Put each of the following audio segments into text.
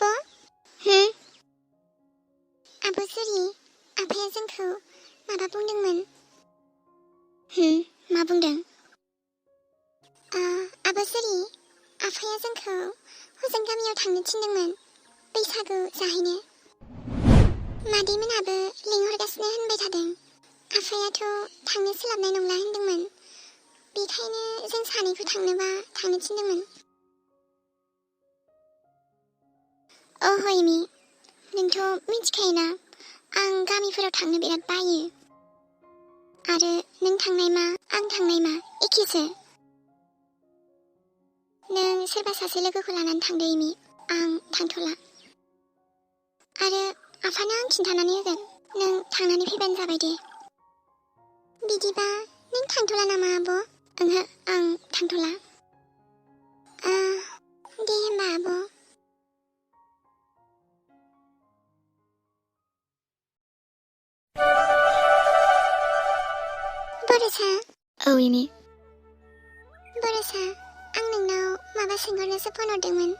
आब' आब' जुरि आफाया जोंखौ माबा बुंदोंमोन। मा बुंदों? आब' जुरि आफाया जोंखौ हजों गामियाव थांनो थिनदोंमोन बैसागु जाहैनो। मादैमोनाबो लिंहरगासिनो होनबाय थादों। आफायाथ' थांनो सोलाबनाय नंला होनदोंमोन। बेखायनो जों सानैखौ थांनो थिनदोंमोन। इमि नोंथ' मिथिखायोना आं गामिफोराव थांनो बिराद बायो। आरो नों थांनाय मा आं थांनाय मा एखेसो। नों सोरबा सासे लोगोखौ लानानै थांदो इमि, आं थांथ'ला। आरो आफानो आं खिन्थानानै होगोन, नों थांनानै फैबानो जाबाय दे। बिदिबा नों थांथ'ला नामा आब'? ओंहो आं थांथ'ला। दे होमबा आब'। बरसा। इमि। बरसा, आं नोंनाव माबा सोंहरनोसो फन हरदोंमोन।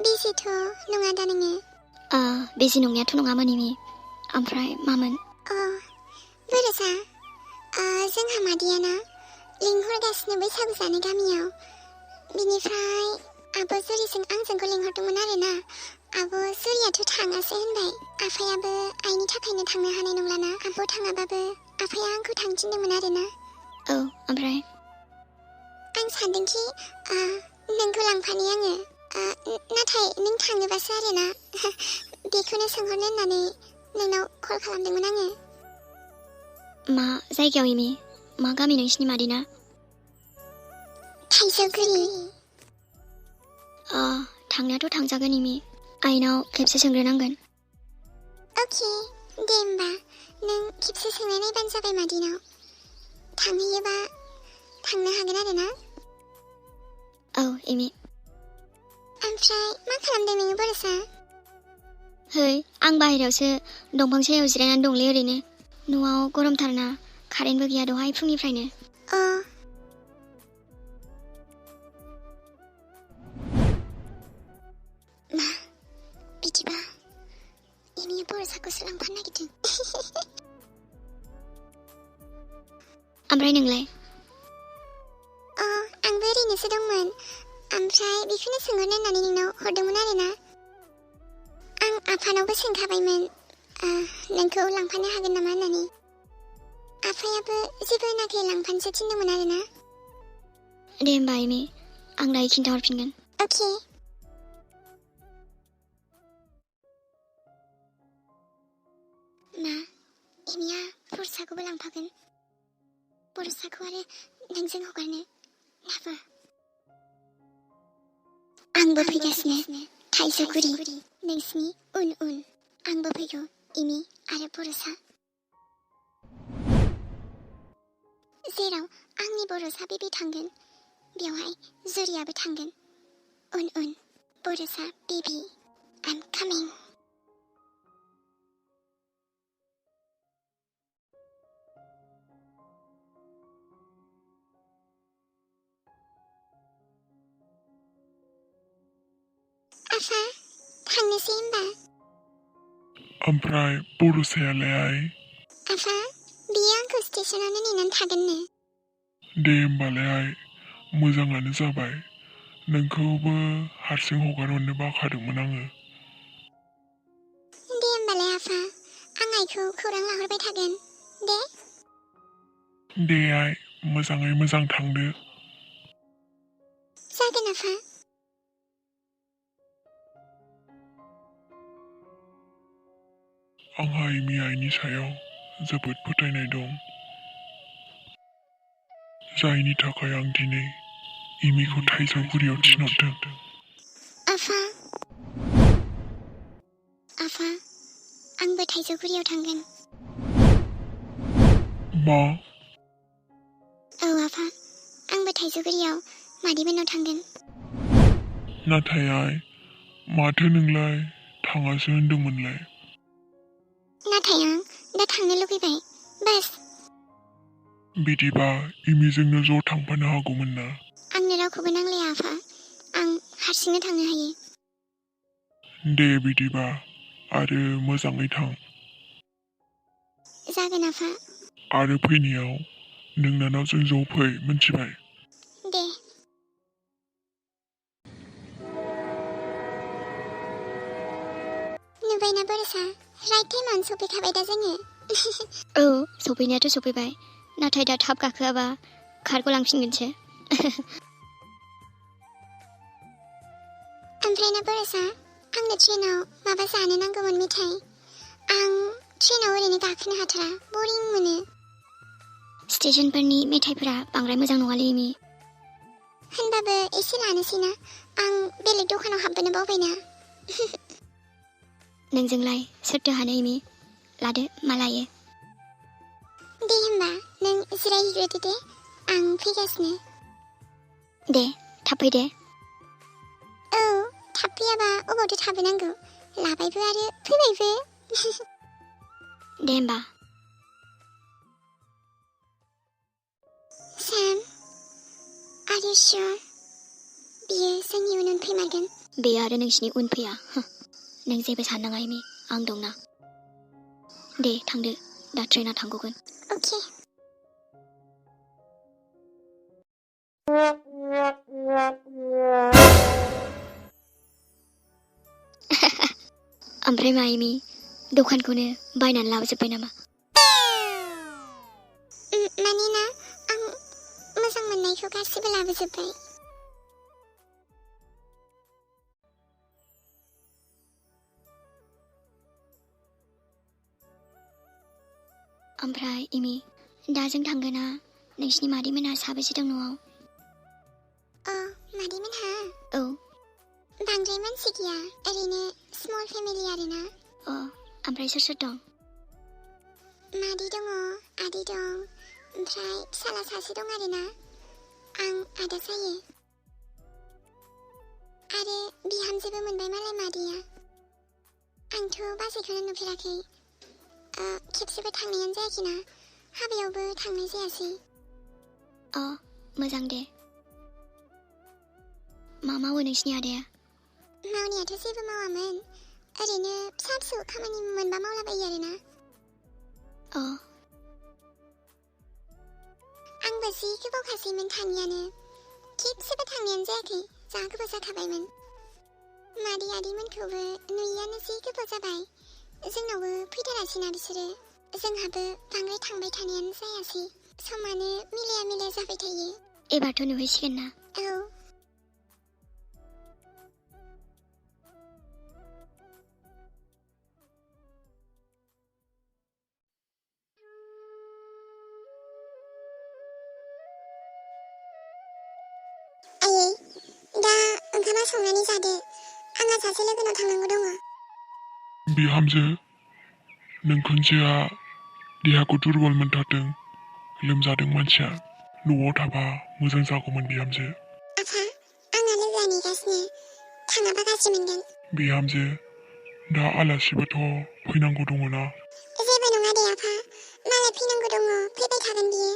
बिजिथ' नङा दा नोङो? बिजि नंनायाथ' नङामोन इमि। ओमफ्राय मामोन? बरसा, जोंहा मादैयाना लिंहरगासिनो बैसागु जानो गामियाव। बिनिफ्राय आब' जुरिजों आंजोंखौ लिंहरदोंमोन आरोना। आब' जुरियाथ' थाङासो होनबाय। आफायाबो आइनि थाखायनो थांनो हानाय नंलाना। आब' थाङाबाबो आफाया आंखौ थांनो थिनदोंमोन आरोना। ओमफ्राय? आं सानदोंखि नोंखौ लांफानो आङो। नाथाय नों थाङोबासो आरोना। बेखौनो सोंहरनो होननानै नोंनाव कल खालामदोंमोन आङो। मा जायगायाव इमि? मा गामि नोंसिनि मादैना? थाइजौगुरि। थांनायाथ' थांजागोन इमि। आइनाव खेबसे सोंग्रोनांगोन। अके, दे होमबा नों खेबसे सोंनाय नायबानो जाबाय मादैनाव। थांहैयोबा थांनो हागोन आरोना। इमि। ओमफ्राय मा खालामदों नोङो बरसा? आं बाहेरायावसो दंफां सायाव जिरायनानै दंलै ओरैनो। न'आव गरमथारना, कारेन्टबो गैया दहाय फुंनिफ्रायनो। मा बिदिबा इमिया बरसाखौसो लांफानो नागिरदों। ओमफ्राय नोंलाय? आंबो ओरैनोसो दंमोन। ओमफ्राय बेखौनो सोंहरनो होननानै नोंनाव हरदोंमोन आरोना। आं आफानावबो सोंखाबायमोन नोंखौ लांफानो हागोन नामा होननानै। आफायाबो जेबो होनाखै, लांफानोसो थिनदोंमोन आरोना। दे होमबा इमि, आं दायो खिन्थाहरफिनगोन। अके। मा इमिया बरसाखौबो लांफागोन? बरसाखौ आरो नोंजों हगारनो नाबा? आंबो फैगासिनो थाइजौगुरि, नोंसिनि उन उन। आंबो फैगौ इमि आरो बरसा। जेराव आंनि बरसा बेबि थांगोन बेवहाय जुरियाबो थांगोन। उन उन बरसा बेबि, आइम कामिं। आफा थांनोसै होमबा? ओमफ्राय बरसायालाय आइ? आफा बियो आंखौ स्टेसनावनो नेनानै थागोननो। दे होमबालाय आइ, मोजाङानो जाबाय। नोंखौबो हारसिं हगार हरनो बाखादोंमोन आङो। दे होमबालाय आफा, आं आइखौ खौरां लाहरबाय थागोन दे। दे आइ, मोजाङै मोजां थांदो। जागोन आफा। आंहा इमि आइनि सायाव जोबोद फोथायनाय दं, जायनि थाखाय आं दिनै इमिखौ थाइजौगुरियाव थिनहरदों। आफा आंबो थाइजौगुरियाव थांगोन। मा? आफा, आंबो थाइजौगुरियाव मादैमोननाव थांगोन। नाथाय आइ, माथो नोंलाय थाङासो होनदोंमोनलाय? नाथाय आं दा थांनो लुगैबाय, बास। बिदिबा इमिजोंनो ज' थांफानो हागौमोन ना? आंनो रावखौबो नांलाया आफा, आं हारसिंनो थांनो हायो। दे बिदिबा आरो मोजाङै थां जागोन आफा आरो फैनायाव नोंनानावजों ज' फै मिन्थिबाय दे नुबायना बरसा राइट टाइमावनो सफैखाबाय दा जोङो औ सफैनायाथ' सफैबाय नाथाय दा थाब गाखोआबा कारखौ लांफिनगोनसो ओमफ्राय ना बरसा आंनो ट्रेनाव माबा जानो नांगौमोन मेथाइ आं ट्रेनाव ओरैनो गाखोनो हाथारा बरिं मोनो स्टेशनफोरनि मेथाइफोरा बांद्राय मोजां नङालै इमि होनबाबो एसे लानोसै ना आं बेलेग दखानाव हाबबोनो बावबायना नोंजोंलाय सोरथो हानो इमि लादो मा लायो दे होमबा नों जिरायहैग्रोदो दे आं फैगासिनो दे थाब फै दे औ थाब फैयाबा अबावथो थाबोनांगौ लाबायबो आरो फैबायबो दे होमबा सैम आर यू श्योर बियो जोंनि उन उन फैमारगोन बेयो आरो नोंसिनि उन फैया नों जेबो साननाङा इमि आं दंना दे थांदो दा ट्रेना थांगौगोन अके ओमफ्राय मा इमि दखानखौनो बायनानै लाबोजोब्बाय नामा माने ना आं मोजां मोननायखौ गासिबो लाबोजोब्बाय ओमफ्राय इमि दा जों थांगोना नोंसिनि मादैमोनहा साबेसे दं न'आव मादैमोनहा औ बांद्राय मानसि गैया ओरैनो स्मल फेमिलि आरोना ओमफ्राय सोर सोर दं मादै दङ आदै दं ओमफ्राय फिसाला सासे दं आरोना आं आदा जायो आरो बिहामजोबो मोनबाय मालाय मादैया आंथ' बाजैखौनो नुफेराखै खेबसेबो थांनायानो जायाखैना हाबायावबो थांनाय जायासै मोजां दे मा मावो नोंसिनि आदाया मावनायाथ' जेबो मावामोन ओरैनो फिसा फिसौ खामानि मोनबा मावलाबायो आरोना आंबो जि गोबावखासैमोन थाङियानो खेबसेबो थांनायानो जायाखै जा गोबाव जाखाबायमोन मादै आदैमोनखौबो नुयियानो जि गोबाव जाबाय जोंनावबो फैथारासैना बिसोरो जोंहाबो बांद्राय थांबाय थानायानो जायासै समानो मिलाया मिलाया जाबाय थायो एबारथ' नुहैसिगोन ना औ आयै दा ओंखामा संनानै जादो आंहा सासे लोगोनाव थांनांगौ दङ बिहामजो नोंखुनजोआ देहाखौ दुरबल मोनथारदों लोमजादों मानसिया न'आव थाबा मोजां जागौमोन बिहामजो आफा आंहा लोगोआ नेगासिनो थाङाबा गाज्रि मोनगोन बिहामजो दा आलासिबोथ' फैनांगौ दङ ना जेबो नङा दे आफा मालाय फैनांगौ दङ फैबाय थागोन बियो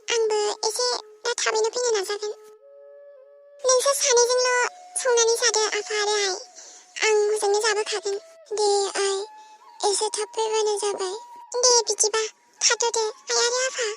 आंबो एसे दा थाबैनो फैनो नाजागोन नोंसोर सानैजोंल' संनानै जादो आफा आरो आइ आं हजोंनो जाबोखागोन दे आइ एसे थाब फैबानो जाबाय दे बिदिबा थाथ'दो आइ आरो आफा